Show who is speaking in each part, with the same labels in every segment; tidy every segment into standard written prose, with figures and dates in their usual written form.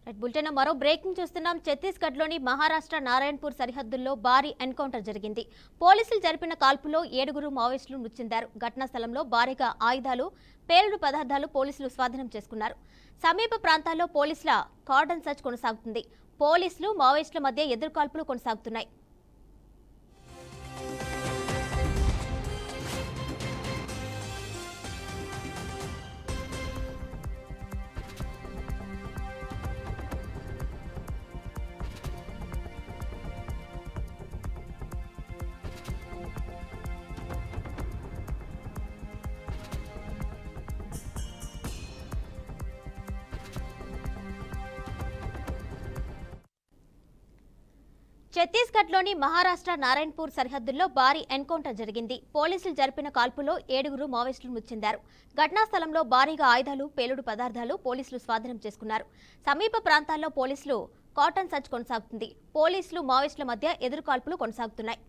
Speaker 1: Bulletin మరో breaking చూస్తున్నాం. ఛత్తీస్గఢ్లోని మహారాష్ట్ర నారాయణపూర్ సరిహద్దుల్లో భారీ ఎన్కౌంటర్ జరిగింది. పోలీసులు జరిపిన కాల్పులో 7 మావోయిస్టులు మృతి చెందారు. ఘటనా స్థలంలో భారీగా ఆయుధాలు, పేలుడు పదార్థాలు పోలీసులు స్వాధీనం చేసుకున్నారు. సమీప ప్రాంతాల్లో పోలీసుల కార్డన్ సర్చ్ కొనసాగుతుంది. పోలీసులు మావోయిస్టుల మధ్య ఎదురుకాల్పులు కొనసాగుతున్నాయి. ఛత్తీస్గఢ్లోని మహారాష్ట్ర నారాయణపూర్ సరిహద్దుల్లో భారీ ఎన్కౌంటర్ జరిగింది. పోలీసులు జరిపిన కాల్పులో 7 మావోయిస్టులు మృతి చెందారు. ఘటనా స్థలంలో భారీగా ఆయుధాలు, పేలుడు పదార్థాలు పోలీసులు స్వాధీనం చేసుకున్నారు. సమీప ప్రాంతాల్లో పోలీసులు కార్డన్ సర్చ్ కొనసాగుతుంది. పోలీసులు మావోయిస్టుల మధ్య ఎదురుకాల్పులు కొనసాగుతున్నాయి.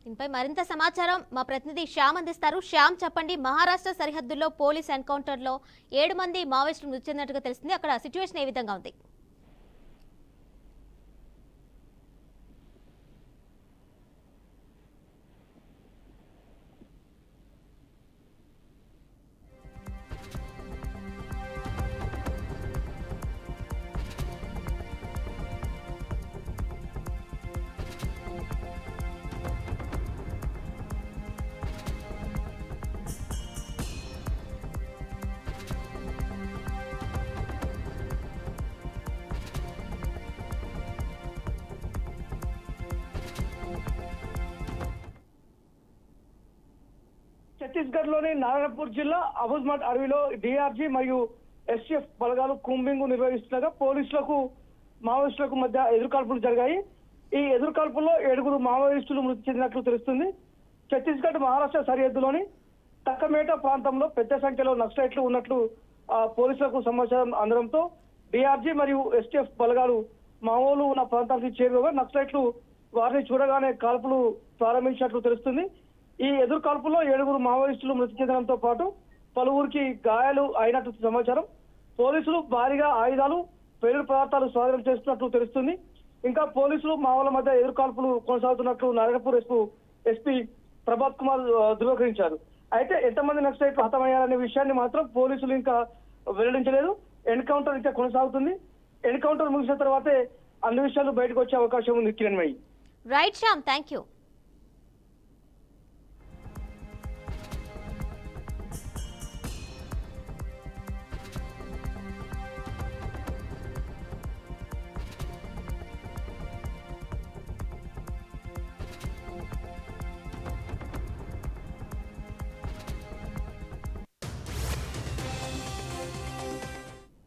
Speaker 1: దీనిపై మరింత సమాచారం మా ప్రతినిధి శ్యామ్ అందిస్తారు. శ్యామ్, చెప్పండి. మహారాష్ట్ర సరిహద్దుల్లో పోలీస్ ఎన్కౌంటర్ లో 7 మంది మావోయిస్టులు మృతి చెందినట్టుగా తెలిసింది. అక్కడ సిచ్యువేషన్ ఏ విధంగా ఉంది?
Speaker 2: ఛత్తీస్గఢ్ లోని నారాయణపూర్ జిల్లా అబుజ్మట్ అడవిలో డిఆర్జీ మరియు ఎస్టీఎఫ్ బలగాలు కూంబింగ్ నిర్వహిస్తుండగా పోలీసులకు మావోయిస్టులకు మధ్య ఎదురుకాల్పులు జరిగాయి. ఈ ఎదురుకాల్పుల్లో 7 మావోయిస్టులు మృతి చెందినట్లు తెలుస్తుంది. ఛత్తీస్గఢ్ మహారాష్ట్ర సరిహద్దులోని తక్కమేట ప్రాంతంలో పెద్ద సంఖ్యలో నక్సలైట్లు ఉన్నట్లు పోలీసులకు సమాచారం అందడంతో డిఆర్జీ మరియు ఎస్టీఎఫ్ బలగాలు మావోలు ఉన్న ప్రాంతానికి చేరువగా నక్సలైట్లు వారిని చూడగానే కాల్పులు ప్రారంభించినట్లు తెలుస్తుంది. ఈ ఎదురు కాల్పుల్లో 7 మావోయిస్టులు మృతి చెందడంతో పాటు పలువురికి గాయాలు అయినట్టు సమాచారం. పోలీసులు భారీగా ఆయుధాలు, పేలుడు పదార్థాలు స్వాధీనం చేస్తున్నట్లు తెలుస్తుంది. ఇంకా పోలీసులు మావోల మధ్య ఎదురు కాల్పులు కొనసాగుతున్నట్లు నారాయణపూర్ ఎస్పీ ప్రభాత్ కుమార్ ధృవీకరించారు. అయితే ఎంతమంది నక్సలైట్లు హతమయ్యారనే విషయాన్ని మాత్రం పోలీసులు ఇంకా వెల్లడించలేదు. ఎన్కౌంటర్ ఇంకా కొనసాగుతుంది. ఎన్కౌంటర్ ముగిసిన తర్వాతే అన్ని విషయాలు బయటకు వచ్చే అవకాశం ఉంది. Kiranmayi.
Speaker 1: Right Shyam, thank you.